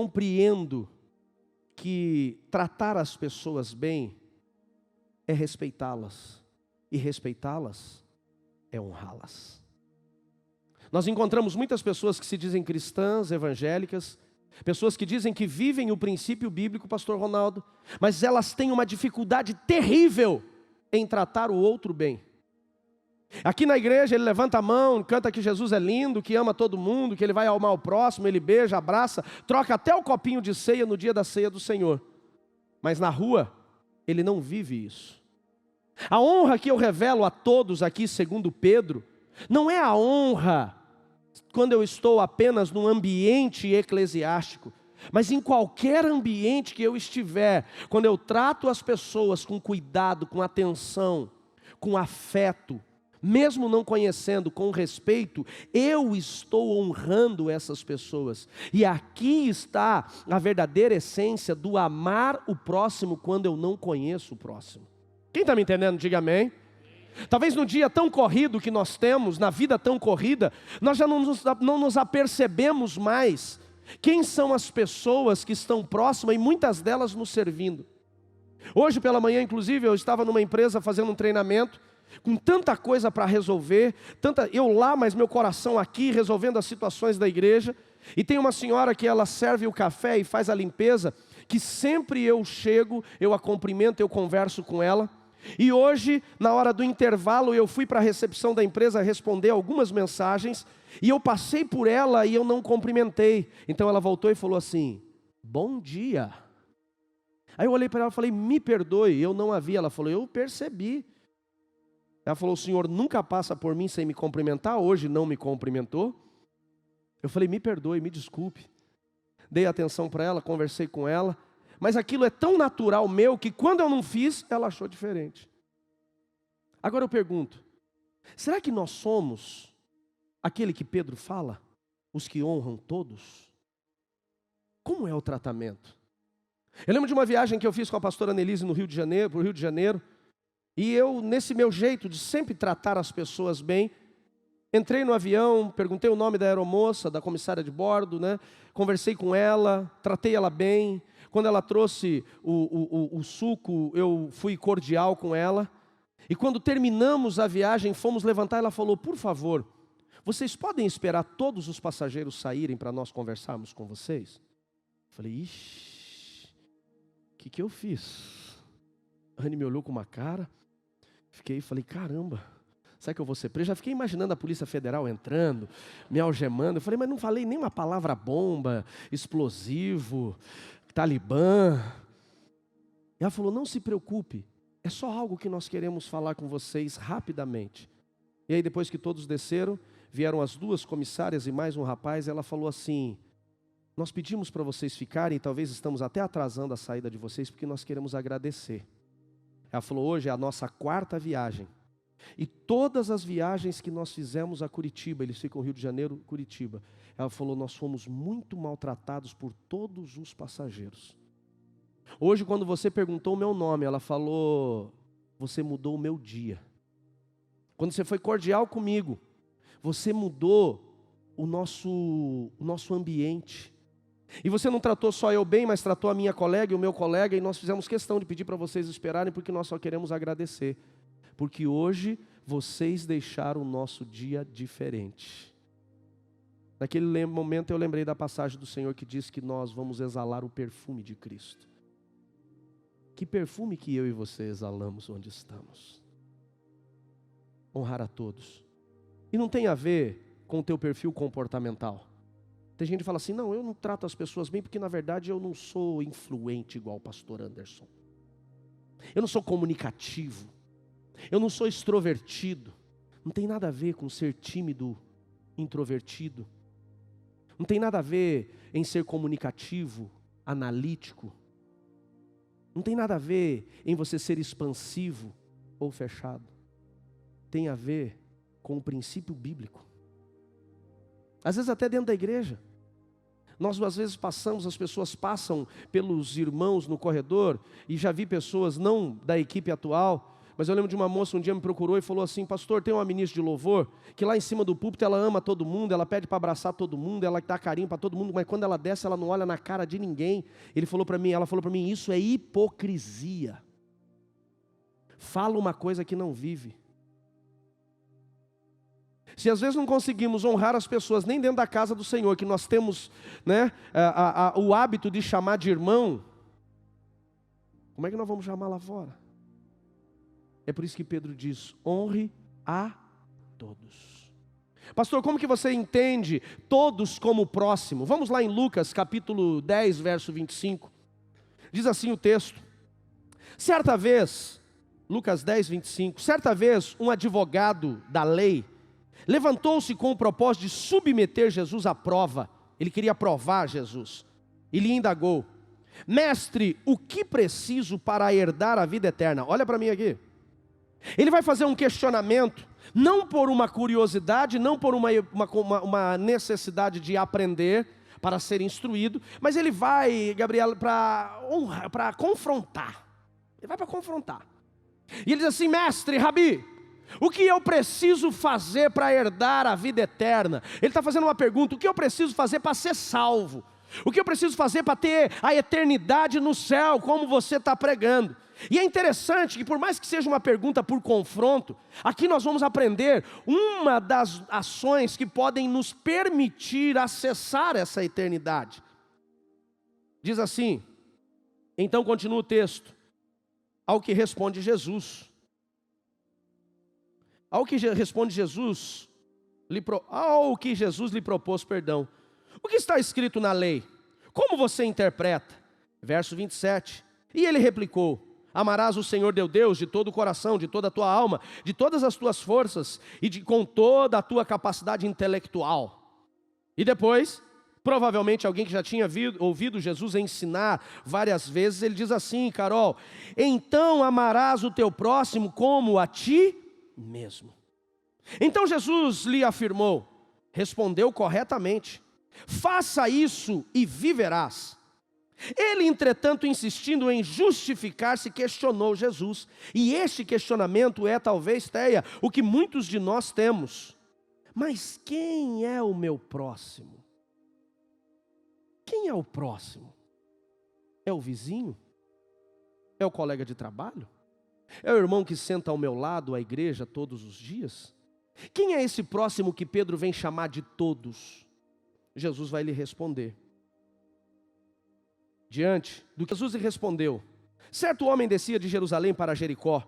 compreendo que tratar as pessoas bem é respeitá-las, e respeitá-las é honrá-las. Nós encontramos muitas pessoas que se dizem cristãs, evangélicas, pessoas que dizem que vivem o princípio bíblico, pastor Ronaldo, mas elas têm uma dificuldade terrível em tratar o outro bem. Aqui na igreja ele levanta a mão, canta que Jesus é lindo, que ama todo mundo, que ele vai amar o próximo, ele beija, abraça, troca até o copinho de ceia no dia da ceia do Senhor. Mas na rua, ele não vive isso. A honra que eu revelo a todos aqui, segundo Pedro, não é a honra quando eu estou apenas num ambiente eclesiástico, mas em qualquer ambiente que eu estiver, quando eu trato as pessoas com cuidado, com atenção, com afeto, mesmo não conhecendo, com respeito, eu estou honrando essas pessoas. E aqui está a verdadeira essência do amar o próximo quando eu não conheço o próximo. Quem está me entendendo, diga amém. Talvez no dia tão corrido que nós temos, na vida tão corrida, nós já não nos apercebemos mais quem são as pessoas que estão próximas e muitas delas nos servindo. Hoje pela manhã, inclusive, eu estava numa empresa fazendo um treinamento, com tanta coisa para resolver, eu lá, mas meu coração aqui, resolvendo as situações da igreja, e tem uma senhora que ela serve o café e faz a limpeza, que sempre eu chego, eu a cumprimento, eu converso com ela. E hoje, na hora do intervalo, eu fui para a recepção da empresa responder algumas mensagens, e eu passei por ela e eu não cumprimentei. Então ela voltou e falou assim: bom dia. Aí eu olhei para ela e falei: me perdoe, eu não a vi. Ela falou: eu percebi. Ela falou: o senhor nunca passa por mim sem me cumprimentar, hoje não me cumprimentou. Eu falei: me perdoe, me desculpe. Dei atenção para ela, conversei com ela, mas aquilo é tão natural meu que quando eu não fiz, ela achou diferente. Agora eu pergunto, será que nós somos aquele que Pedro fala? Os que honram todos? Como é o tratamento? Eu lembro de uma viagem que eu fiz com a pastora Nelise no Rio de Janeiro, para o Rio de Janeiro, e eu, nesse meu jeito de sempre tratar as pessoas bem, entrei no avião, perguntei o nome da aeromoça, da comissária de bordo, né? Conversei com ela, tratei ela bem. Quando ela trouxe o suco, eu fui cordial com ela. E quando terminamos a viagem, fomos levantar, ela falou: por favor, vocês podem esperar todos os passageiros saírem para nós conversarmos com vocês? Falei: ixi, o que eu fiz? A Anne me olhou com uma cara, falei: caramba, será que eu vou ser preso? Já fiquei imaginando a Polícia Federal entrando, me algemando. Eu falei: mas não falei nem uma palavra bomba, explosivo, Talibã. E ela falou: não se preocupe, é só algo que nós queremos falar com vocês rapidamente. E aí depois que todos desceram, vieram as duas comissárias e mais um rapaz. Ela falou assim: nós pedimos para vocês ficarem, e talvez estamos até atrasando a saída de vocês, porque nós queremos agradecer. Ela falou: hoje é a nossa 4ª viagem. E todas as viagens que nós fizemos a Curitiba, eles ficam no Rio de Janeiro, Curitiba. Ela falou: nós fomos muito maltratados por todos os passageiros. Hoje, quando você perguntou o meu nome, ela falou: você mudou o meu dia. Quando você foi cordial comigo, você mudou o nosso ambiente. E você não tratou só eu bem, mas tratou a minha colega e o meu colega, e nós fizemos questão de pedir para vocês esperarem, porque nós só queremos agradecer. Porque hoje vocês deixaram o nosso dia diferente. Naquele momento eu lembrei da passagem do Senhor que diz que nós vamos exalar o perfume de Cristo. Que perfume que eu e você exalamos onde estamos? Honrar a todos. E não tem a ver com o teu perfil comportamental. Tem gente que fala assim: não, eu não trato as pessoas bem porque na verdade eu não sou influente igual o pastor Anderson. Eu não sou comunicativo. Eu não sou extrovertido. Não tem nada a ver com ser tímido, introvertido. Não tem nada a ver em ser comunicativo, analítico. Não tem nada a ver em você ser expansivo ou fechado. Tem a ver com o princípio bíblico. Às vezes até dentro da igreja. Nós às vezes as pessoas passam pelos irmãos no corredor, e já vi pessoas não da equipe atual, Mas eu lembro de uma moça um dia me procurou e falou assim: pastor, tem uma ministra de louvor que lá em cima do púlpito ela ama todo mundo, ela pede para abraçar todo mundo, ela dá carinho para todo mundo, mas quando ela desce ela não olha na cara de ninguém. Ela falou para mim, isso é hipocrisia. Fala uma coisa que não vive. Se às vezes não conseguimos honrar as pessoas nem dentro da casa do Senhor, que nós temos, né, o hábito de chamar de irmão, como é que nós vamos chamar lá fora? É por isso que Pedro diz, honre a todos. Pastor, como que você entende todos como próximo? Vamos lá em Lucas capítulo 10, verso 25. Diz assim o texto. Certa vez, Lucas 10, 25. Certa vez um advogado da lei levantou-se com o propósito de submeter Jesus à prova. Ele queria provar Jesus. Ele indagou. Mestre, o que preciso para herdar a vida eterna? Olha para mim aqui. Ele vai fazer um questionamento, não por uma curiosidade, não por uma necessidade de aprender, para ser instruído, mas ele vai, Gabriel, para confrontar. Ele vai para confrontar. E ele diz assim, mestre, Rabi, o que eu preciso fazer para herdar a vida eterna? Ele está fazendo uma pergunta, o que eu preciso fazer para ser salvo? O que eu preciso fazer para ter a eternidade no céu, como você está pregando? E é interessante que por mais que seja uma pergunta por confronto, aqui nós vamos aprender uma das ações que podem nos permitir acessar essa eternidade. Diz assim, então continua o texto, ao que responde Jesus. Ao que Jesus lhe propôs, perdão. O que está escrito na lei? Como você interpreta? Verso 27. E ele replicou, amarás o Senhor teu Deus de todo o coração, de toda a tua alma, de todas as tuas forças e com toda a tua capacidade intelectual. E depois, provavelmente alguém que já tinha ouvido Jesus ensinar várias vezes, ele diz assim, Carol, então amarás o teu próximo como a ti mesmo. Então Jesus lhe afirmou, respondeu corretamente, faça isso e viverás. Ele, entretanto, insistindo em justificar-se, questionou Jesus. E este questionamento é, talvez, Teia, o que muitos de nós temos. Mas quem é o meu próximo? Quem é o próximo? É o vizinho? É o colega de trabalho? É o irmão que senta ao meu lado à igreja todos os dias? Quem é esse próximo que Pedro vem chamar de todos? Jesus vai lhe responder. Diante do que Jesus lhe respondeu, certo homem descia de Jerusalém para Jericó,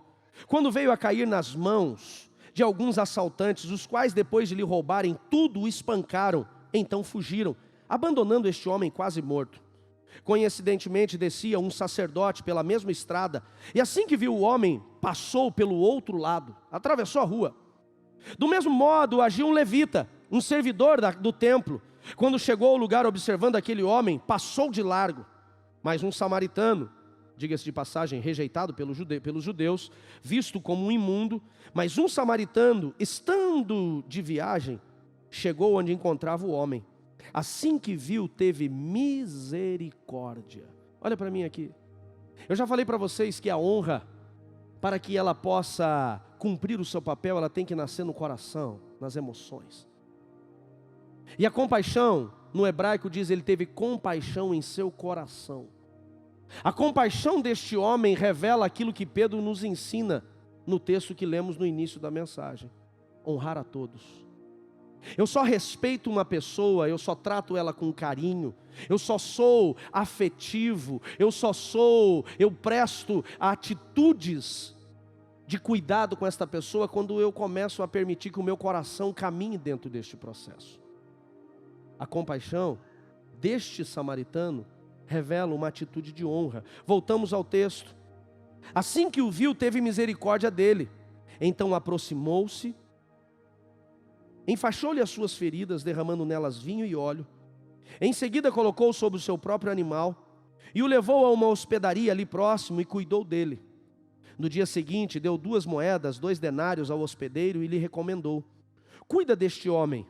quando veio a cair nas mãos de alguns assaltantes, os quais depois de lhe roubarem tudo, o espancaram, então fugiram, abandonando este homem quase morto. Coincidentemente descia um sacerdote pela mesma estrada, e assim que viu o homem, passou pelo outro lado, atravessou a rua. Do mesmo modo agiu um levita, um servidor do templo, quando chegou ao lugar observando aquele homem, passou de largo. Mas um samaritano, diga-se de passagem, rejeitado pelos judeus, visto como um imundo, mas um samaritano, estando de viagem, chegou onde encontrava o homem. Assim que viu, teve misericórdia. Olha para mim aqui. Eu já falei para vocês que a honra, para que ela possa cumprir o seu papel, ela tem que nascer no coração, nas emoções. E a compaixão, no hebraico diz, ele teve compaixão em seu coração. A compaixão deste homem revela aquilo que Pedro nos ensina no texto que lemos no início da mensagem. Honrar a todos. Eu só respeito uma pessoa, eu só trato ela com carinho, eu só sou afetivo, eu presto atitudes de cuidado com esta pessoa quando eu começo a permitir que o meu coração caminhe dentro deste processo. A compaixão deste samaritano revela uma atitude de honra. Voltamos ao texto. Assim que o viu, teve misericórdia dele. Então aproximou-se, enfaixou-lhe as suas feridas, derramando nelas vinho e óleo. Em seguida colocou sobre o seu próprio animal e o levou a uma hospedaria ali próximo e cuidou dele. No dia seguinte deu 2 moedas, 2 denários ao hospedeiro e lhe recomendou: cuida deste homem,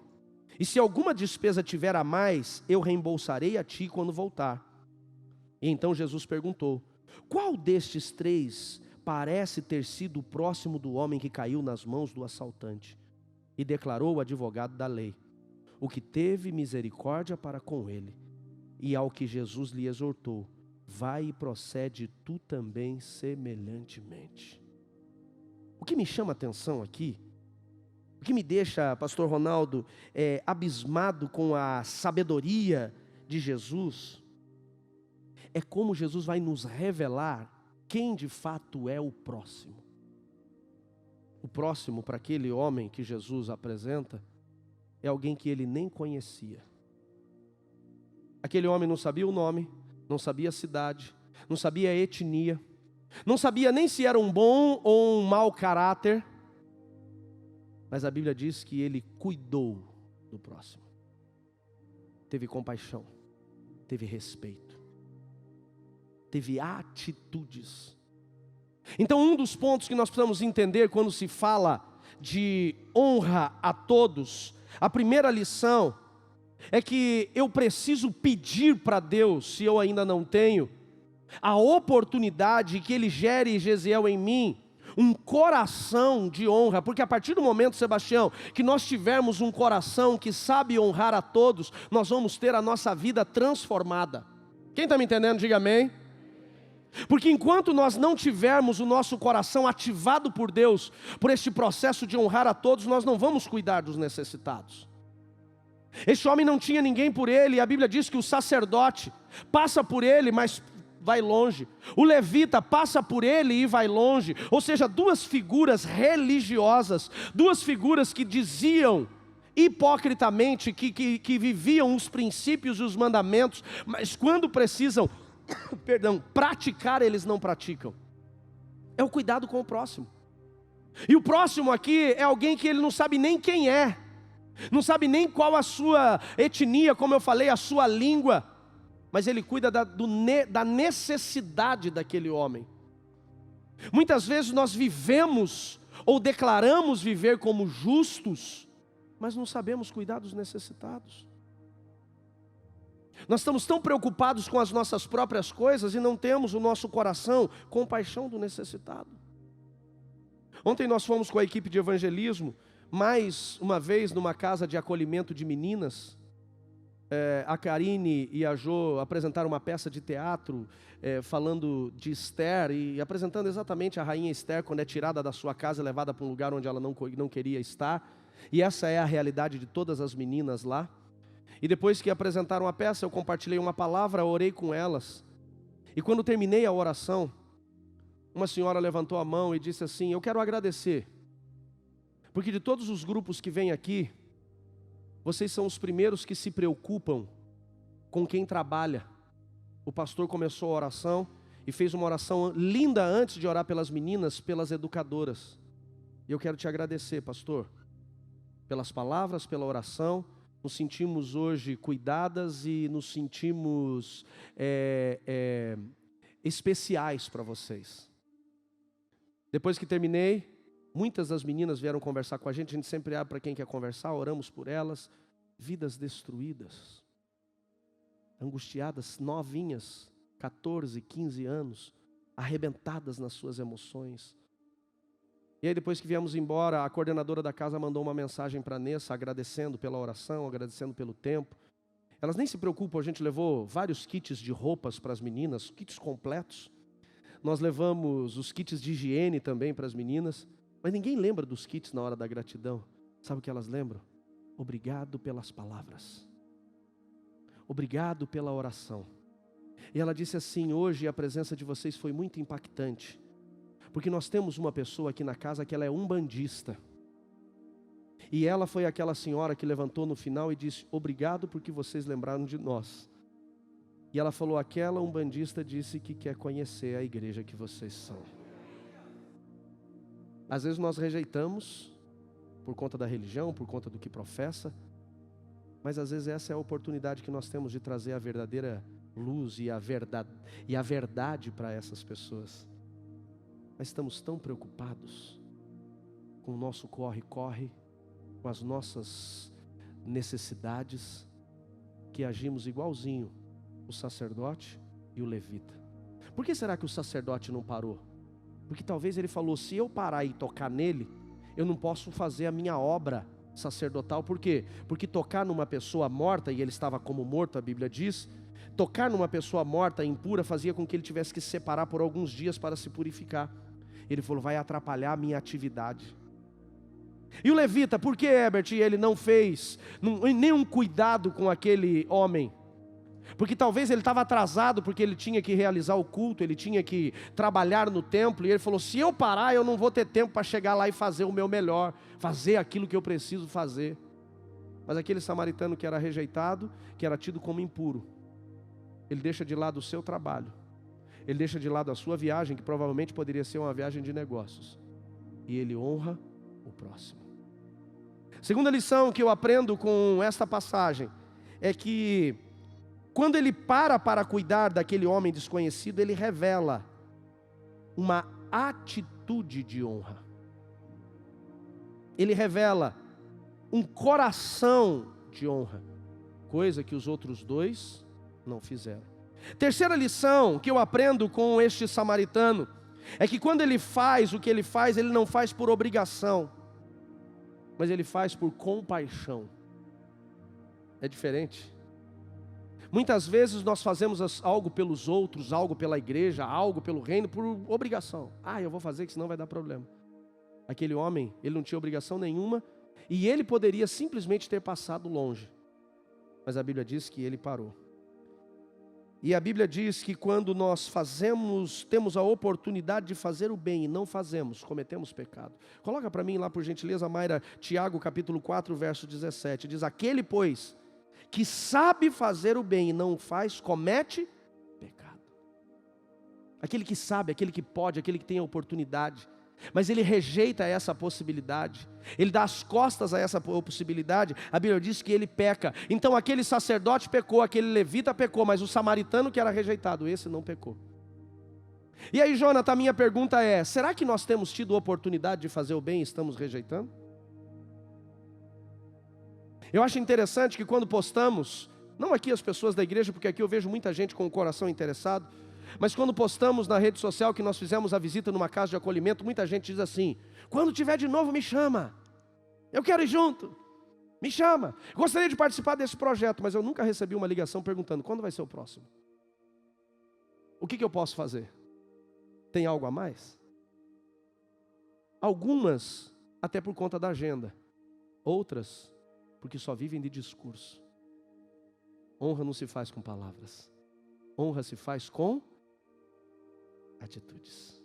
e se alguma despesa tiver a mais, eu reembolsarei a ti quando voltar. E então Jesus perguntou: qual destes 3 parece ter sido o próximo do homem que caiu nas mãos do assaltante. E declarou o advogado da lei, o que teve misericórdia para com ele. E ao que Jesus lhe exortou, vai e procede tu também semelhantemente. O que me chama a atenção aqui, o que me deixa, pastor Ronaldo, abismado com a sabedoria de Jesus, é como Jesus vai nos revelar quem de fato é o próximo. O próximo para aquele homem que Jesus apresenta é alguém que ele nem conhecia. Aquele homem não sabia o nome, não sabia a cidade, não sabia a etnia, não sabia nem se era um bom ou um mau caráter, mas a Bíblia diz que ele cuidou do próximo, teve compaixão, teve respeito, teve atitudes. Então, um dos pontos que nós precisamos entender quando se fala de honra a todos, a primeira lição é que eu preciso pedir para Deus, se eu ainda não tenho, a oportunidade que Ele gere, Gesiel, em mim, um coração de honra, porque a partir do momento, Sebastião, que nós tivermos um coração que sabe honrar a todos, nós vamos ter a nossa vida transformada. Quem está me entendendo, diga amém. Porque enquanto nós não tivermos o nosso coração ativado por Deus, por este processo de honrar a todos, nós não vamos cuidar dos necessitados. Este homem não tinha ninguém por ele, e a Bíblia diz que o sacerdote passa por ele, mas vai longe. O levita passa por ele e vai longe. Ou seja, duas figuras religiosas, duas figuras que diziam hipocritamente que viviam os princípios e os mandamentos, mas quando precisam praticar, eles não praticam. É o cuidado com o próximo. E o próximo aqui é alguém que ele não sabe nem quem é, não sabe nem qual a sua etnia, como eu falei, a sua língua, mas ele cuida da necessidade daquele homem. Muitas vezes nós vivemos ou declaramos viver como justos, mas não sabemos cuidar dos necessitados. Nós estamos tão preocupados com as nossas próprias coisas e não temos o nosso coração compaixão do necessitado. Ontem nós fomos com a equipe de evangelismo, mais uma vez numa casa de acolhimento de meninas. A Karine e a Jo apresentaram uma peça de teatro falando de Esther e apresentando exatamente a rainha Esther quando é tirada da sua casa e levada para um lugar onde ela não queria estar. E essa é a realidade de todas as meninas lá. E depois que apresentaram a peça, eu compartilhei uma palavra, orei com elas. E quando terminei a oração, uma senhora levantou a mão e disse assim: eu quero agradecer, porque de todos os grupos que vêm aqui, vocês são os primeiros que se preocupam com quem trabalha. O pastor começou a oração e fez uma oração linda antes de orar pelas meninas, pelas educadoras. E eu quero te agradecer, pastor, pelas palavras, pela oração. Nos sentimos hoje cuidadas e nos sentimos especiais para vocês. Depois que terminei, muitas das meninas vieram conversar com a gente sempre abre para quem quer conversar, oramos por elas. Vidas destruídas, angustiadas, novinhas, 14, 15 anos, arrebentadas nas suas emoções. E aí depois que viemos embora, a coordenadora da casa mandou uma mensagem para a Nessa, agradecendo pela oração, agradecendo pelo tempo. Elas nem se preocupam, a gente levou vários kits de roupas para as meninas, kits completos. Nós levamos os kits de higiene também para as meninas, mas ninguém lembra dos kits na hora da gratidão. Sabe o que elas lembram? Obrigado pelas palavras. Obrigado pela oração. E ela disse assim: hoje a presença de vocês foi muito impactante. Porque nós temos uma pessoa aqui na casa que ela é umbandista. E ela foi aquela senhora que levantou no final e disse: obrigado porque vocês lembraram de nós. E ela falou: aquela umbandista disse que quer conhecer a igreja que vocês são. Às vezes nós rejeitamos por conta da religião, por conta do que professa. Mas às vezes essa é a oportunidade que nós temos de trazer a verdadeira luz e a verdade para essas pessoas. Mas estamos tão preocupados com o nosso corre-corre, com as nossas necessidades, que agimos igualzinho o sacerdote e o levita. Por que será que o sacerdote não parou? Porque talvez ele falou, se eu parar e tocar nele, eu não posso fazer a minha obra sacerdotal. Por quê? Porque tocar numa pessoa morta, e ele estava como morto, a Bíblia diz, tocar numa pessoa morta, impura, fazia com que ele tivesse que se separar por alguns dias para se purificar. Ele falou, vai atrapalhar a minha atividade. E o levita, por que, Herbert, ele não fez nenhum cuidado com aquele homem? Porque talvez ele estava atrasado, porque ele tinha que realizar o culto, ele tinha que trabalhar no templo, e ele falou, se eu parar, eu não vou ter tempo para chegar lá e fazer o meu melhor, fazer aquilo que eu preciso fazer. Mas aquele samaritano que era rejeitado, que era tido como impuro, ele deixa de lado o seu trabalho, ele deixa de lado a sua viagem, que provavelmente poderia ser uma viagem de negócios, e ele honra o próximo. Segunda lição que eu aprendo com esta passagem é que quando ele para cuidar daquele homem desconhecido, ele revela uma atitude de honra. Ele revela um coração de honra, coisa que os outros dois não fizeram. Terceira lição que eu aprendo com este samaritano é que quando ele faz o que ele faz, ele não faz por obrigação, mas ele faz por compaixão. É diferente. Muitas vezes nós fazemos algo pelos outros, algo pela igreja, algo pelo reino, por obrigação. Eu vou fazer que senão vai dar problema. Aquele homem, ele não tinha obrigação nenhuma, e ele poderia simplesmente ter passado longe. Mas a Bíblia diz que ele parou. E a Bíblia diz que quando nós temos a oportunidade de fazer o bem e não fazemos, cometemos pecado. Coloca para mim lá, por gentileza, Mayra, Tiago capítulo 4, verso 17. Diz, aquele, pois, que sabe fazer o bem e não o faz, comete pecado. Aquele que sabe, aquele que pode, aquele que tem a oportunidade, mas ele rejeita essa possibilidade, ele dá as costas a essa possibilidade, a Bíblia diz que ele peca. Então aquele sacerdote pecou, aquele levita pecou, mas o samaritano que era rejeitado, esse não pecou. E aí, Jonathan, a minha pergunta é, será que nós temos tido oportunidade de fazer o bem e estamos rejeitando? Eu acho interessante que quando postamos, não aqui as pessoas da igreja, porque aqui eu vejo muita gente com o coração interessado, mas quando postamos na rede social que nós fizemos a visita numa casa de acolhimento, muita gente diz assim, quando tiver de novo me chama, eu quero ir junto, me chama, gostaria de participar desse projeto, mas eu nunca recebi uma ligação perguntando, quando vai ser o próximo? O que eu posso fazer? Tem algo a mais? Algumas, até por conta da agenda, outras, porque só vivem de discurso. Honra não se faz com palavras, honra se faz com atitudes.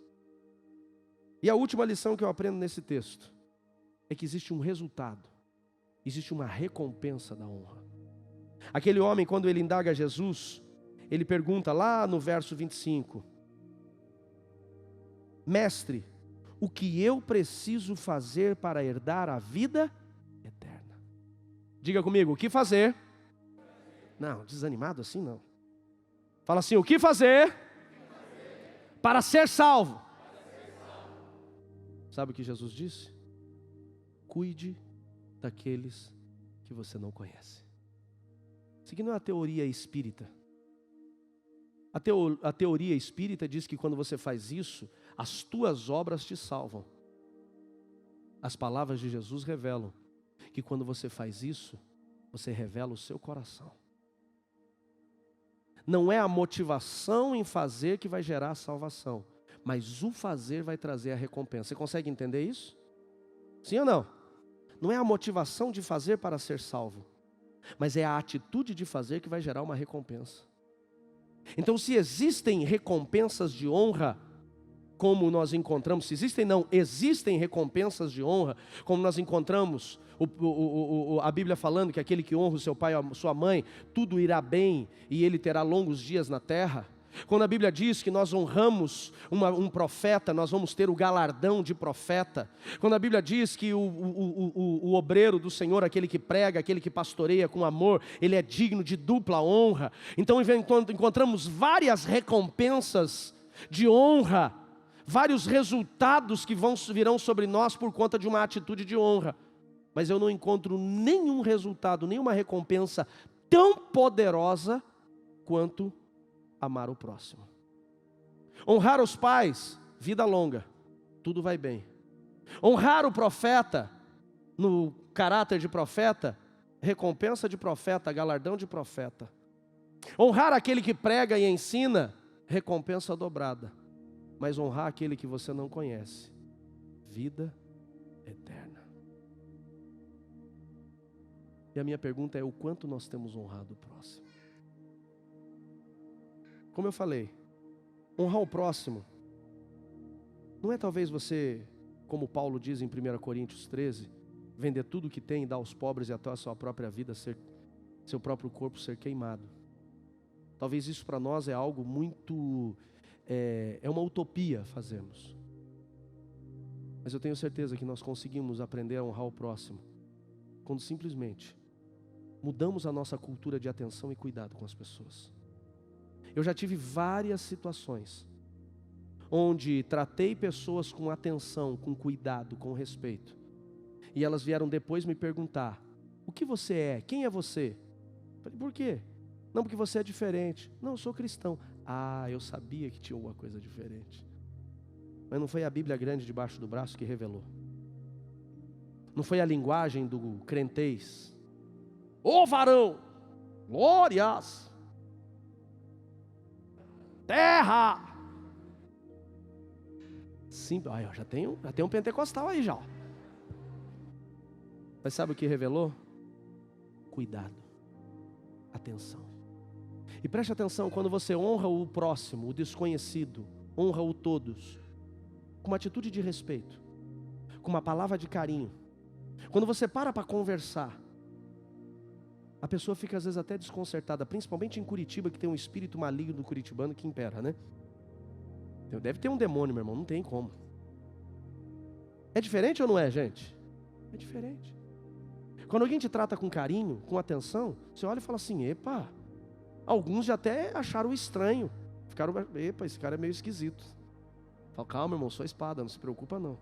E a última lição que eu aprendo nesse texto é que existe um resultado, existe uma recompensa da honra. Aquele homem, quando ele indaga Jesus, ele pergunta lá no verso 25, mestre, o que eu preciso fazer para herdar a vida eterna? Diga comigo, o que fazer? Não, desanimado assim não. Fala assim, o que fazer para ser salvo? Sabe o que Jesus disse? Cuide daqueles que você não conhece. Isso aqui não é a teoria espírita. A teoria espírita diz que quando você faz isso, as tuas obras te salvam. As palavras de Jesus revelam que quando você faz isso, você revela o seu coração. Não é a motivação em fazer que vai gerar a salvação, mas o fazer vai trazer a recompensa. Você consegue entender isso? Sim ou não? Não é a motivação de fazer para ser salvo, mas é a atitude de fazer que vai gerar uma recompensa. Então, se existem recompensas de honra, como nós encontramos, existem recompensas de honra, como nós encontramos a Bíblia falando que aquele que honra o seu pai ou a sua mãe, tudo irá bem e ele terá longos dias na terra. Quando a Bíblia diz que nós honramos um profeta, nós vamos ter o galardão de profeta. Quando a Bíblia diz que o obreiro do Senhor, aquele que prega, aquele que pastoreia com amor, ele é digno de dupla honra. Então encontramos várias recompensas de honra, vários resultados que virão sobre nós por conta de uma atitude de honra. Mas eu não encontro nenhum resultado, nenhuma recompensa tão poderosa quanto amar o próximo. Honrar os pais, vida longa. tudo vai bem. Honrar o profeta, no caráter de profeta, recompensa de profeta, galardão de profeta. Honrar aquele que prega e ensina, recompensa dobrada. Mas honrar aquele que você não conhece, vida eterna. E a minha pergunta é: o quanto nós temos honrado o próximo? Como eu falei, honrar o próximo não é talvez você, como Paulo diz em 1 Coríntios 13, vender tudo o que tem e dar aos pobres e até a sua própria vida, seu próprio corpo ser queimado. Talvez isso para nós é algo muito, é uma utopia fazermos. Mas eu tenho certeza que nós conseguimos aprender a honrar o próximo quando simplesmente mudamos a nossa cultura de atenção e cuidado com as pessoas. Eu já tive várias situações onde tratei pessoas com atenção, com cuidado, com respeito. E elas vieram depois me perguntar: o que você é? Quem é você? Eu falei: por quê? Não, porque você é diferente. Não, eu sou cristão. Ah, eu sabia que tinha alguma coisa diferente. Mas não foi a Bíblia grande debaixo do braço que revelou. Não foi a linguagem do crentez. Ô varão, glórias, terra. Sim, olha, já tem um pentecostal aí já. Ó. Mas sabe o que revelou? Cuidado, atenção. E preste atenção, quando você honra o próximo, o desconhecido, honra o todos, com uma atitude de respeito, com uma palavra de carinho. Quando você para conversar, a pessoa fica às vezes até desconcertada, principalmente em Curitiba, que tem um espírito maligno do curitibano que impera, né? Deve ter um demônio, meu irmão, não tem como. É diferente ou não é, gente? É diferente. Quando alguém te trata com carinho, com atenção, você olha e fala assim: epa, alguns já até acharam estranho. Ficaram: epa, esse cara é meio esquisito. Fala: calma, irmão, sou espada, não se preocupa não.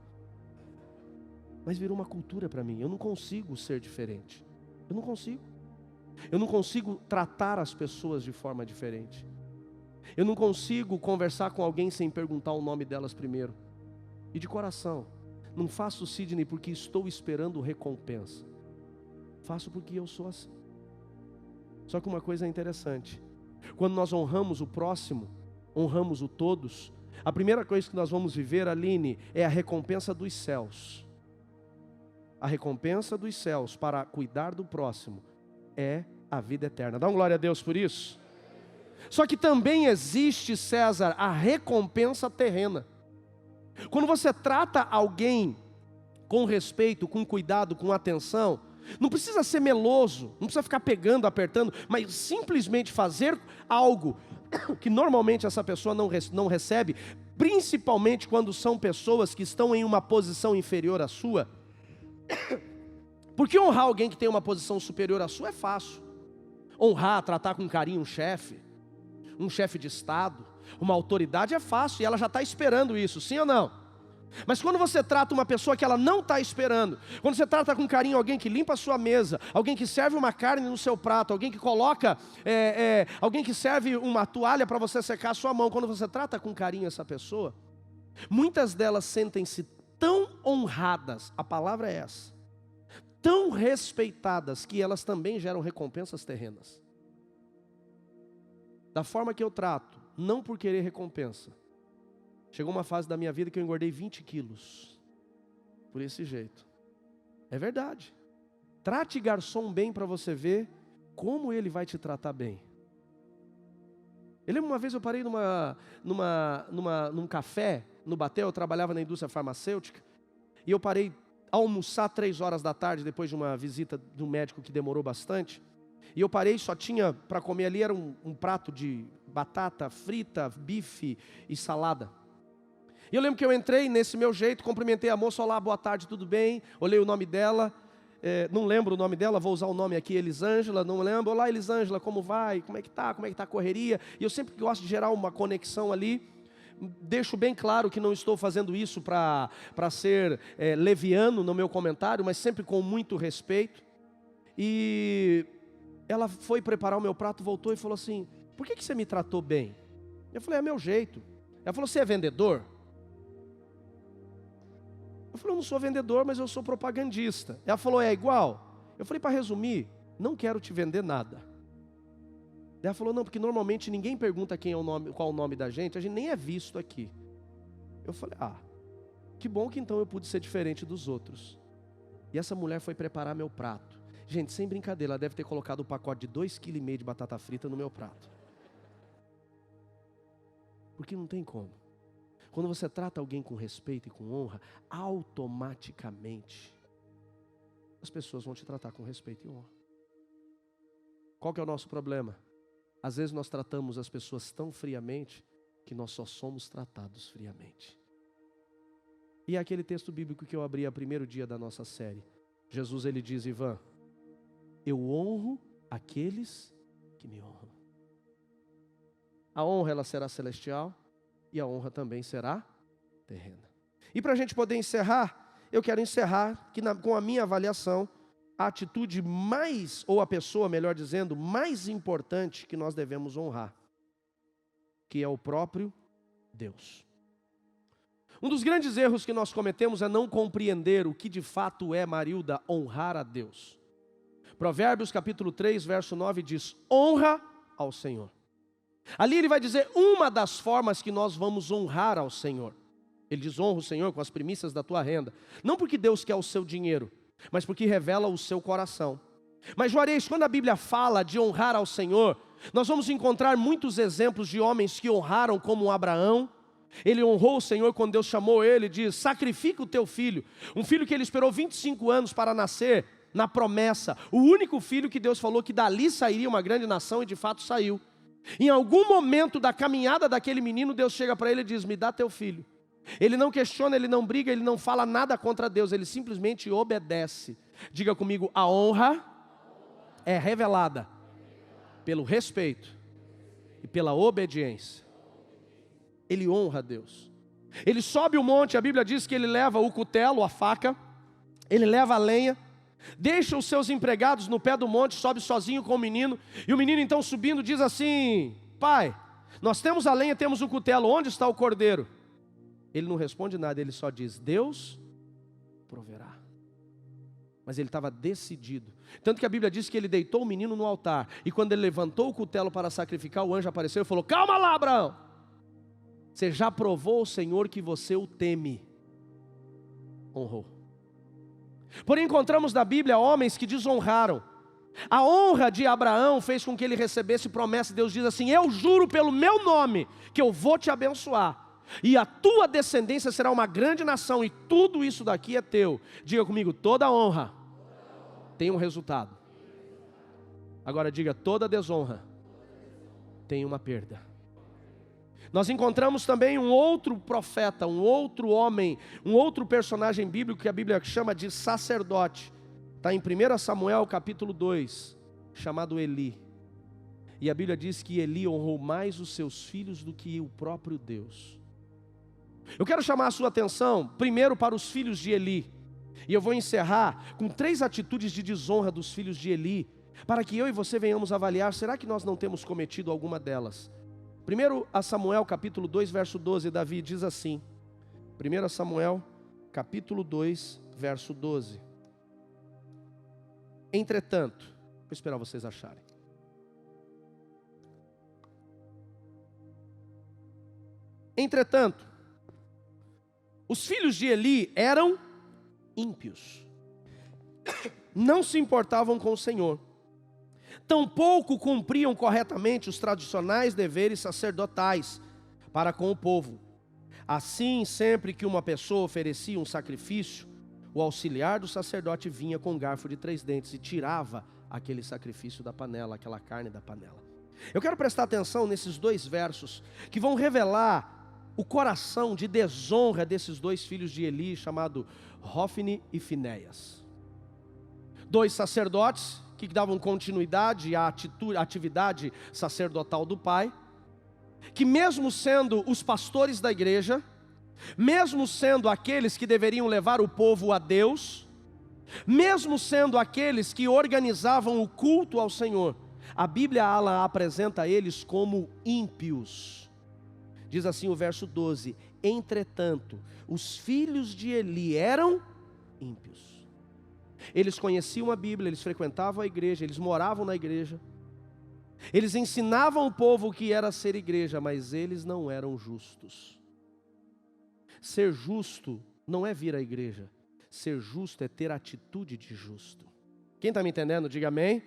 Mas virou uma cultura para mim. Eu não consigo ser diferente. Eu não consigo. Eu não consigo tratar as pessoas de forma diferente. Eu não consigo conversar com alguém sem perguntar o nome delas primeiro. E de coração, não faço, Sidney, porque estou esperando recompensa. Faço porque eu sou assim. Só que uma coisa é interessante: quando nós honramos o próximo, honramos o todos, a primeira coisa que nós vamos viver, Aline, é a recompensa dos céus. A recompensa dos céus para cuidar do próximo é a vida eterna. Dá uma glória a Deus por isso. Só que também existe, César, a recompensa terrena. Quando você trata alguém com respeito, com cuidado, com atenção, não precisa ser meloso, não precisa ficar pegando, apertando, mas simplesmente fazer algo que normalmente essa pessoa não recebe, principalmente quando são pessoas que estão em uma posição inferior à sua. Porque honrar alguém que tem uma posição superior à sua é fácil. Honrar, tratar com carinho um chefe de estado, uma autoridade é fácil, e ela já está esperando isso, sim ou não? Mas quando você trata uma pessoa que ela não está esperando, quando você trata com carinho alguém que limpa a sua mesa, alguém que serve uma carne no seu prato, alguém que coloca, alguém que serve uma toalha para você secar a sua mão, quando você trata com carinho essa pessoa, muitas delas sentem-se tão honradas, a palavra é essa, tão respeitadas, que elas também geram recompensas terrenas. Da forma que eu trato, não por querer recompensa. Chegou uma fase da minha vida que eu engordei 20 quilos. Por esse jeito. É verdade. Trate garçom bem para você ver como ele vai te tratar bem. Eu lembro uma vez eu parei num café, no Batel, eu trabalhava na indústria farmacêutica, e eu parei a almoçar 3 horas da tarde, depois de uma visita de um médico que demorou bastante. E eu parei, só tinha para comer ali, era um prato de batata frita, bife e salada. E eu lembro que eu entrei nesse meu jeito, cumprimentei a moça: olá, boa tarde, tudo bem? Olhei o nome dela, não lembro o nome dela, vou usar o nome aqui, Elisângela, não lembro. Olá, Elisângela, como vai? Como é que tá a correria? E eu sempre gosto de gerar uma conexão ali. Deixo bem claro que não estou fazendo isso para ser leviano no meu comentário, mas sempre com muito respeito. E ela foi preparar o meu prato, voltou e falou assim: por que você me tratou bem? Eu falei: é meu jeito. Ela falou: você é vendedor? Eu falei, eu não sou vendedor, mas eu sou propagandista. Ela falou, é igual? Eu falei, para resumir, não quero te vender nada. Ela falou, não, porque normalmente ninguém pergunta quem é o nome, qual é o nome da gente nem é visto aqui. Eu falei, que bom que então eu pude ser diferente dos outros. E essa mulher foi preparar meu prato. Gente, sem brincadeira, ela deve ter colocado o pacote de 2,5 kg de batata frita no meu prato. Porque não tem como. Quando você trata alguém com respeito e com honra, automaticamente as pessoas vão te tratar com respeito e honra. Qual que é o nosso problema? Às vezes nós tratamos as pessoas tão friamente que nós só somos tratados friamente. E é aquele texto bíblico que eu abri a primeiro dia da nossa série. Jesus, ele diz, Ivan, eu honro aqueles que me honram. A honra, ela será celestial e a honra também será terrena. E para a gente poder encerrar, eu quero encerrar com a minha avaliação, a atitude mais, ou a pessoa, melhor dizendo, mais importante que nós devemos honrar, que é o próprio Deus. Um dos grandes erros que nós cometemos é não compreender o que de fato é, Marilda, honrar a Deus. Provérbios capítulo 3, verso 9 diz, honra ao Senhor. Ali ele vai dizer uma das formas que nós vamos honrar ao Senhor. Ele diz, honra o Senhor com as primícias da tua renda. Não porque Deus quer o seu dinheiro, mas porque revela o seu coração. Mas Juarez, quando a Bíblia fala de honrar ao Senhor, nós vamos encontrar muitos exemplos de homens que honraram, como Abraão. Ele honrou o Senhor quando Deus chamou ele, diz, sacrifica o teu filho. Um filho que ele esperou 25 anos para nascer, na promessa. O único filho que Deus falou que dali sairia uma grande nação, e de fato saiu. Em algum momento da caminhada daquele menino, Deus chega para ele e diz, me dá teu filho. Ele não questiona, ele não briga, ele não fala nada contra Deus, ele simplesmente obedece. Diga comigo, a honra é revelada pelo respeito e pela obediência. Ele honra a Deus. Ele sobe o monte, a Bíblia diz que ele leva o cutelo, a faca, ele leva a lenha, deixa os seus empregados no pé do monte, sobe sozinho com o menino, e o menino então subindo diz assim, pai, nós temos a lenha, temos o cutelo, onde está o cordeiro? Ele não responde nada, ele só diz, Deus proverá. Mas ele estava decidido, tanto que a Bíblia diz que ele deitou o menino no altar, e quando ele levantou o cutelo para sacrificar, o anjo apareceu e falou, calma lá Abraão, você já provou o Senhor que você o teme, honrou. Porém encontramos na Bíblia homens que desonraram. A honra de Abraão fez com que ele recebesse promessa. Deus diz assim, eu juro pelo meu nome que eu vou te abençoar, e a tua descendência será uma grande nação, e tudo isso daqui é teu. Diga comigo, toda honra tem um resultado. Agora diga, toda desonra tem uma perda. Nós encontramos também um outro profeta, um outro homem, um outro personagem bíblico que a Bíblia chama de sacerdote. Está em 1 Samuel capítulo 2, chamado Eli. E a Bíblia diz que Eli honrou mais os seus filhos do que o próprio Deus. Eu quero chamar a sua atenção primeiro para os filhos de Eli. E eu vou encerrar com 3 atitudes de desonra dos filhos de Eli, para que eu e você venhamos avaliar, será que nós não temos cometido alguma delas? 1 Samuel capítulo 2, verso 12, Davi diz assim, 1 Samuel capítulo 2, verso 12. Entretanto, vou esperar vocês acharem. Entretanto, os filhos de Eli eram ímpios, não se importavam com o Senhor, tampouco cumpriam corretamente os tradicionais deveres sacerdotais para com o povo. Assim, sempre que uma pessoa oferecia um sacrifício, o auxiliar do sacerdote vinha com um garfo de 3 dentes e tirava aquele sacrifício da panela, aquela carne da panela. Eu quero prestar atenção nesses 2 versos que vão revelar o coração de desonra desses 2 filhos de Eli, chamado Hofni e Finéias. 2 sacerdotes que davam continuidade à atividade sacerdotal do pai, que mesmo sendo os pastores da igreja, mesmo sendo aqueles que deveriam levar o povo a Deus, mesmo sendo aqueles que organizavam o culto ao Senhor, a Bíblia apresenta eles como ímpios. Diz assim o verso 12, Entretanto, os filhos de Eli eram ímpios. Eles conheciam a Bíblia, eles frequentavam a igreja, eles moravam na igreja. Eles ensinavam o povo o que era ser igreja, mas eles não eram justos. Ser justo não é vir à igreja. Ser justo é ter atitude de justo. Quem está me entendendo, diga amém.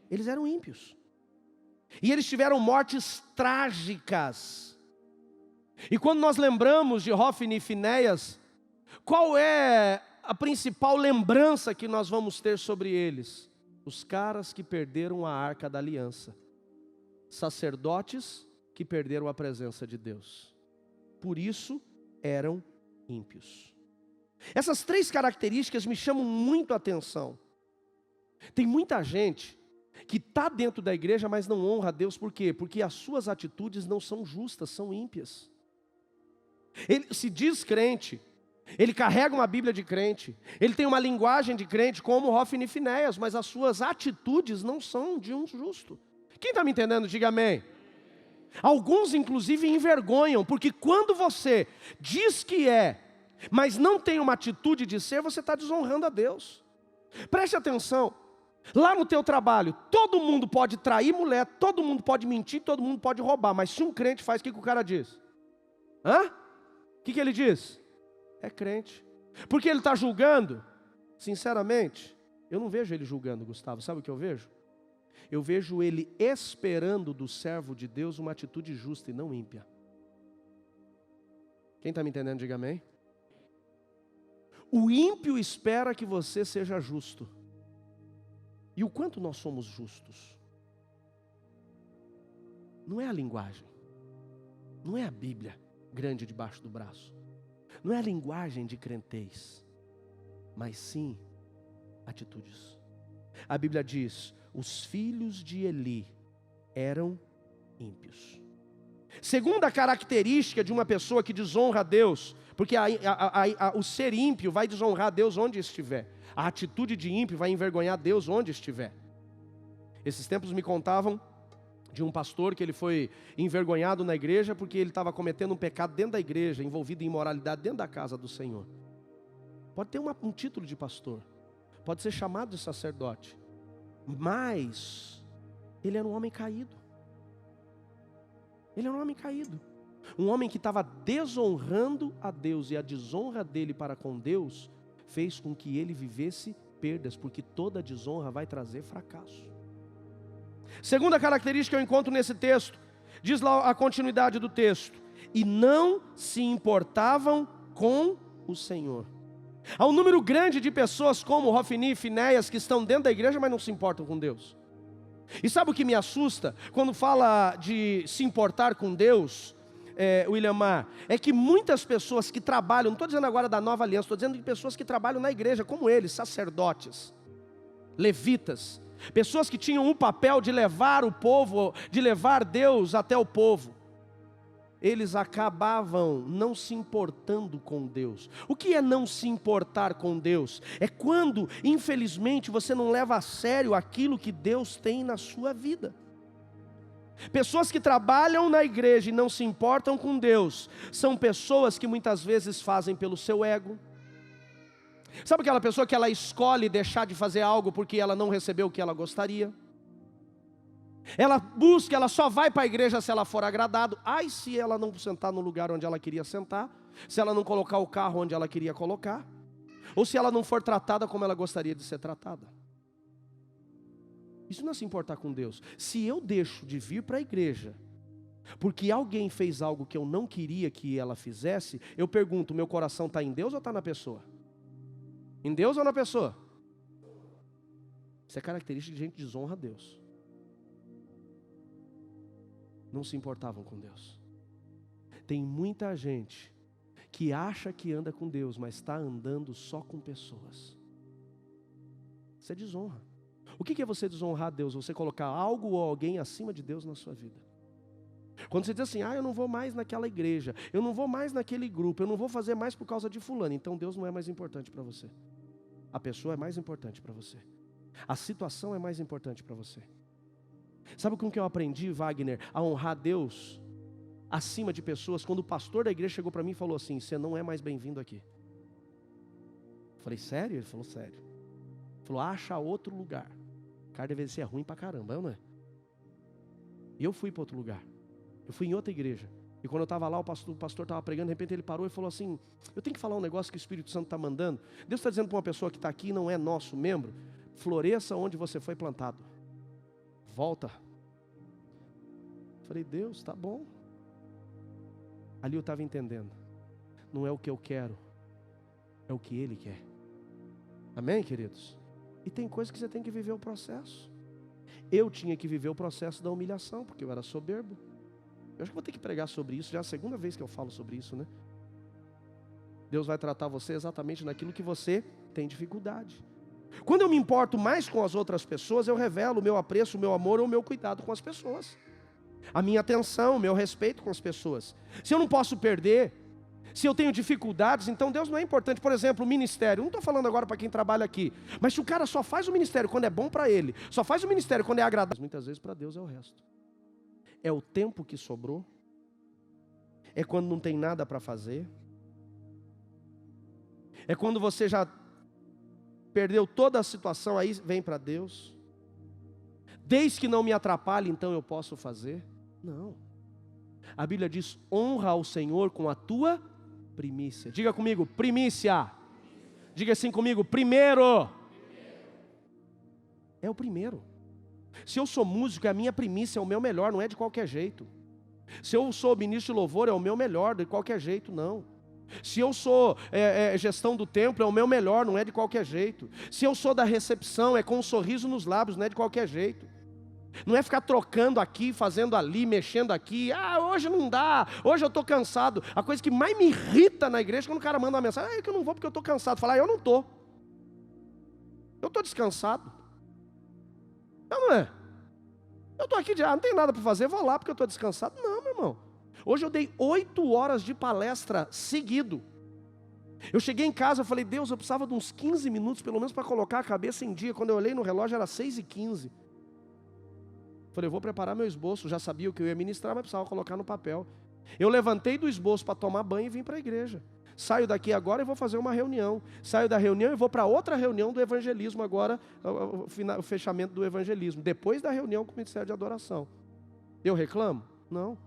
Eles eram ímpios. E eles tiveram mortes trágicas. E quando nós lembramos de Hófni e Finéias, qual é a principal lembrança que nós vamos ter sobre eles? Os caras que perderam a arca da aliança. Sacerdotes que perderam a presença de Deus. Por isso eram ímpios. Essas 3 características me chamam muito a atenção. Tem muita gente que está dentro da igreja, mas não honra a Deus. Por quê? Porque as suas atitudes não são justas, são ímpias. Ele se diz crente, ele carrega uma Bíblia de crente, ele tem uma linguagem de crente como Hófni e Finéias, mas as suas atitudes não são de um justo. Quem está me entendendo, diga amém. Alguns inclusive envergonham, porque quando você diz que é, mas não tem uma atitude de ser, você está desonrando a Deus. Preste atenção, lá no teu trabalho, todo mundo pode trair mulher, todo mundo pode mentir, todo mundo pode roubar, mas se um crente faz, o que o cara diz? O que ele diz? É crente. Porque ele está julgando? Sinceramente, eu não vejo ele julgando, Gustavo. Sabe o que eu vejo? Eu vejo ele esperando do servo de Deus uma atitude justa e não ímpia. Quem está me entendendo, diga amém. O ímpio espera que você seja justo. E o quanto nós somos justos? Não é a linguagem, não é a Bíblia grande debaixo do braço, não é a linguagem de crentez, mas sim atitudes. A Bíblia diz: os filhos de Eli eram ímpios. Segunda característica de uma pessoa que desonra a Deus, porque o ser ímpio vai desonrar a Deus onde estiver. A atitude de ímpio vai envergonhar Deus onde estiver. Esses tempos me contavam de um pastor que ele foi envergonhado na igreja porque ele estava cometendo um pecado dentro da igreja, envolvido em imoralidade dentro da casa do Senhor. Pode ter um título de pastor, pode ser chamado de sacerdote, mas ele era um homem caído. Ele era um homem caído, um homem que estava desonrando a Deus, e a desonra dele para com Deus fez com que ele vivesse perdas, porque toda desonra vai trazer fracasso. Segunda característica que eu encontro nesse texto, diz lá a continuidade do texto: e não se importavam com o Senhor. Há um número grande de pessoas como Hófni e Finéias que estão dentro da igreja, mas não se importam com Deus. E sabe o que me assusta quando fala de se importar com Deus, William Mar? É que muitas pessoas que trabalham, não estou dizendo agora da nova aliança, estou dizendo de pessoas que trabalham na igreja, como eles, sacerdotes, levitas, pessoas que tinham o papel de levar o povo, de levar Deus até o povo. Eles acabavam não se importando com Deus. O que é não se importar com Deus? É quando, infelizmente, você não leva a sério aquilo que Deus tem na sua vida. Pessoas que trabalham na igreja e não se importam com Deus, são pessoas que muitas vezes fazem pelo seu ego. Sabe aquela pessoa que ela escolhe deixar de fazer algo porque ela não recebeu o que ela gostaria? Ela só vai para a igreja se ela for agradado. Ai, se ela não sentar no lugar onde ela queria sentar, se ela não colocar o carro onde ela queria colocar, ou se ela não for tratada como ela gostaria de ser tratada. Isso não é se importar com Deus. Se eu deixo de vir para a igreja porque alguém fez algo que eu não queria que ela fizesse, eu pergunto: meu coração está em Deus ou está na pessoa? Em Deus ou na pessoa? Isso é característica de gente que desonra a Deus. Não se importavam com Deus. Tem muita gente que acha que anda com Deus, mas está andando só com pessoas. Isso é desonra. O que é você desonrar a Deus? Você colocar algo ou alguém acima de Deus na sua vida. Quando você diz assim: eu não vou mais naquela igreja, eu não vou mais naquele grupo, eu não vou fazer mais por causa de fulano, então Deus não é mais importante para você. A pessoa é mais importante para você. A situação é mais importante para você. Sabe com que eu aprendi, Wagner, a honrar Deus? acima de pessoas, quando o pastor da igreja chegou para mim e falou assim: você não é mais bem-vindo aqui. Eu falei: sério? Ele falou: sério. Ele falou: acha outro lugar. O cara deve ser ruim pra caramba, não é? E eu fui para outro lugar. Eu fui em outra igreja. E quando eu estava lá, o pastor estava pregando, de repente ele parou e falou assim: eu tenho que falar um negócio que o Espírito Santo está mandando. Deus está dizendo para uma pessoa que está aqui, não é nosso membro: floresça onde você foi plantado. Volta. Falei: Deus, está bom. Ali eu estava entendendo. Não é o que eu quero, é o que Ele quer. Amém, queridos? E tem coisas que você tem que viver o processo. Eu tinha que viver o processo da humilhação, porque eu era soberbo. Eu acho que vou ter que pregar sobre isso, já é a segunda vez que eu falo sobre isso, né? Deus vai tratar você exatamente naquilo que você tem dificuldade. Quando eu me importo mais com as outras pessoas, eu revelo o meu apreço, o meu amor ou o meu cuidado com as pessoas. A minha atenção, o meu respeito com as pessoas. Se eu não posso perder, se eu tenho dificuldades, então Deus não é importante. Por exemplo, o ministério. Não estou falando agora para quem trabalha aqui, mas se o cara só faz o ministério quando é bom para ele, só faz o ministério quando é agradável, muitas vezes para Deus é o resto. É o tempo que sobrou, é quando não tem nada para fazer, é quando você já perdeu toda a situação, aí vem para Deus. Desde que não me atrapalhe, então eu posso fazer. Não. A Bíblia diz: honra ao Senhor com a tua primícia. Diga comigo: primícia. Diga assim comigo: primeiro. É o primeiro. Se eu sou músico, é a minha primícia, é o meu melhor, não é de qualquer jeito. Se eu sou ministro de louvor, é o meu melhor, de qualquer jeito, não. Se eu sou gestão do templo, é o meu melhor, não é de qualquer jeito. Se eu sou da recepção, é com um sorriso nos lábios, não é de qualquer jeito. Não é ficar trocando aqui, fazendo ali, mexendo aqui. Hoje não dá, hoje eu estou cansado. A coisa que mais me irrita na igreja é quando o cara manda uma mensagem: é que eu não vou porque eu estou cansado. Falar: eu não estou. Eu estou descansado. Não é? Eu estou aqui, não tem nada para fazer, vou lá porque eu estou descansado. Não, meu irmão. Hoje eu dei 8 horas de palestra seguido. Eu cheguei em casa, eu falei: Deus, eu precisava de uns 15 minutos pelo menos para colocar a cabeça em dia. Quando eu olhei no relógio era 6h15. Falei: eu vou preparar meu esboço. Já sabia o que eu ia ministrar, mas precisava colocar no papel. Eu levantei do esboço para tomar banho e vim para a igreja. Saio daqui agora e vou fazer uma reunião. Saio da reunião e vou para outra reunião do evangelismo agora, o fechamento do evangelismo. Depois da reunião com o Ministério de Adoração. Eu reclamo? Não.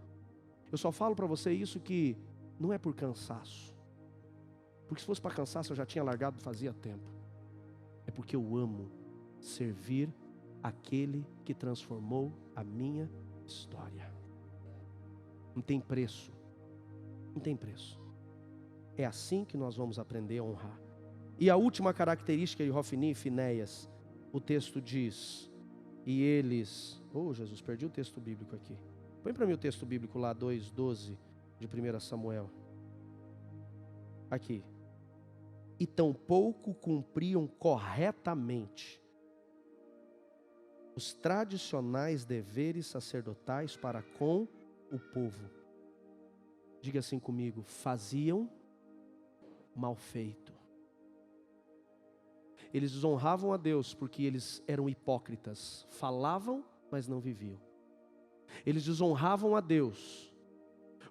Eu só falo para você isso que não é por cansaço. Porque se fosse para cansaço eu já tinha largado fazia tempo. É porque eu amo servir aquele que transformou a minha história. Não tem preço. Não tem preço. É assim que nós vamos aprender a honrar. E a última característica de Hofni e Finéias, o texto diz: e eles... Jesus, perdi o texto bíblico aqui. Põe para mim o texto bíblico lá, 2:12 de 1 Samuel. Aqui. E tampouco cumpriam corretamente os tradicionais deveres sacerdotais para com o povo. Diga assim comigo: faziam mal feito. Eles desonravam a Deus porque eles eram hipócritas, falavam, mas não viviam. Eles desonravam a Deus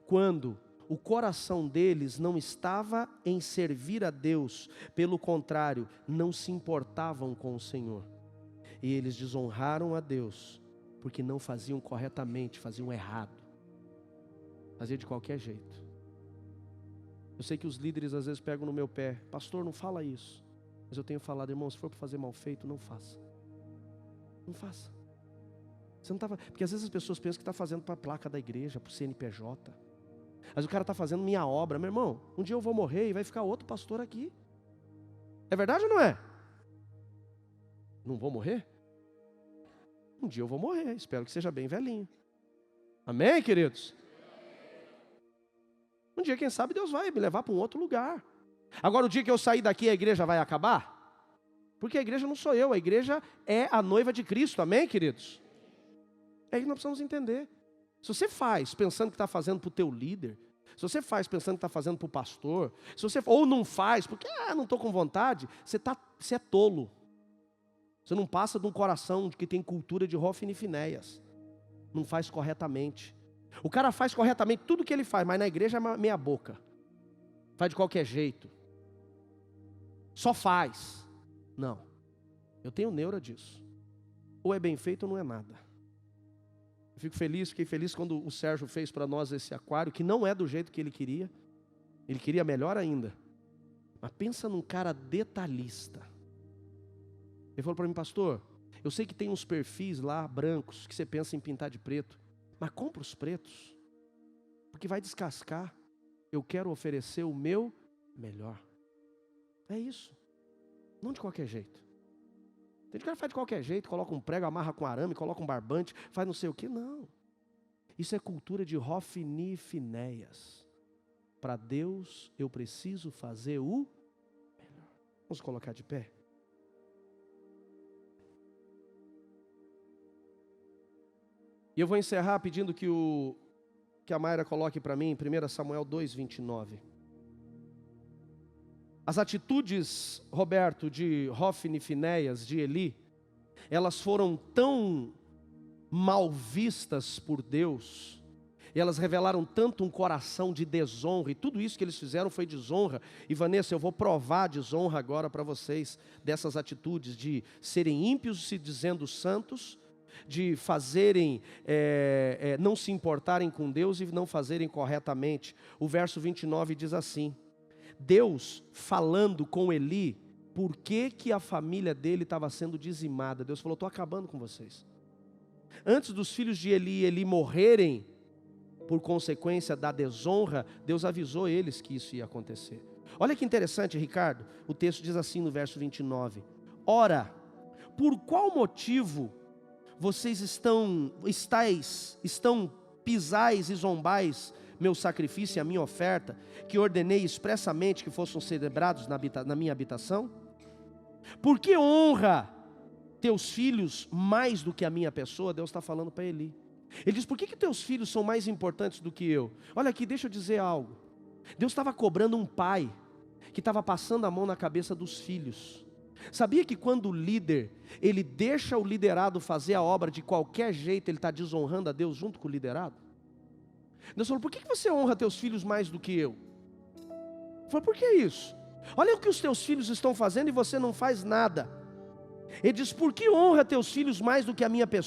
quando o coração deles não estava em servir a Deus, pelo contrário, não se importavam com o Senhor. E eles desonraram a Deus porque não faziam corretamente, faziam errado. Fazia de qualquer jeito. Eu sei que os líderes às vezes pegam no meu pé: pastor, não fala isso. Mas eu tenho falado: irmão, se for para fazer mal feito, não faça. Não faça. Você não estava... Porque às vezes as pessoas pensam que está fazendo para a placa da igreja, para o CNPJ. Mas o cara está fazendo minha obra. Meu irmão, um dia eu vou morrer e vai ficar outro pastor aqui. É verdade ou não é? Não vou morrer? Um dia eu vou morrer, espero que seja bem velhinho. Amém, queridos? Um dia, quem sabe, Deus vai me levar para um outro lugar. Agora, o dia que eu sair daqui, a igreja vai acabar? Porque a igreja não sou eu, a igreja é a noiva de Cristo, amém, queridos? É isso que nós precisamos entender. Se você faz pensando que está fazendo para o teu líder, se você faz pensando que está fazendo para o pastor, se você ou não faz porque não estou com vontade, você é tolo. Você não passa de um coração que tem cultura de Hofni e Finéias. Não faz corretamente. O cara faz corretamente tudo que ele faz, mas na igreja é meia boca. Faz de qualquer jeito. Só faz. Não. Eu tenho neura disso. Ou é bem feito ou não é nada. Eu fiquei feliz quando o Sérgio fez para nós esse aquário, que não é do jeito que ele queria. Ele queria melhor ainda. Mas pensa num cara detalhista. Ele falou para mim, pastor, eu sei que tem uns perfis lá, brancos, que você pensa em pintar de preto. Mas compra os pretos. Porque vai descascar. Eu quero oferecer o meu melhor. É isso. Não de qualquer jeito. Tem gente que faz de qualquer jeito, coloca um prego, amarra com arame, coloca um barbante, faz não sei o que. Não. Isso é cultura de Hofni e Finéias. Para Deus eu preciso fazer o melhor. Vamos colocar de pé. E eu vou encerrar pedindo que a Mayra coloque para mim, 1 Samuel 2:29. As atitudes, Roberto, de Hofni e Finéias, de Eli, elas foram tão mal vistas por Deus, e elas revelaram tanto um coração de desonra, e tudo isso que eles fizeram foi desonra. E Vanessa, eu vou provar a desonra agora para vocês, dessas atitudes de serem ímpios se dizendo santos, de fazerem, não se importarem com Deus e não fazerem corretamente. O verso 29 diz assim, Deus falando com Eli, por que a família dele estava sendo dizimada. Deus falou, estou acabando com vocês. Antes dos filhos de Eli morrerem, por consequência da desonra, Deus avisou eles que isso ia acontecer. Olha que interessante, Ricardo, o texto diz assim no verso 29, ora, por qual motivo vocês pisais e zombais meu sacrifício e a minha oferta, que ordenei expressamente que fossem celebrados na minha habitação? Por que honra teus filhos mais do que a minha pessoa? Deus está falando para Eli. Ele diz, por que teus filhos são mais importantes do que eu? Olha aqui, deixa eu dizer algo. Deus estava cobrando um pai, que estava passando a mão na cabeça dos filhos. Sabia que quando o líder, ele deixa o liderado fazer a obra de qualquer jeito, ele está desonrando a Deus junto com o liderado? Deus falou, por que você honra teus filhos mais do que eu? Ele falou, por que isso? Olha o que os teus filhos estão fazendo e você não faz nada. Ele diz, por que honra teus filhos mais do que a minha pessoa?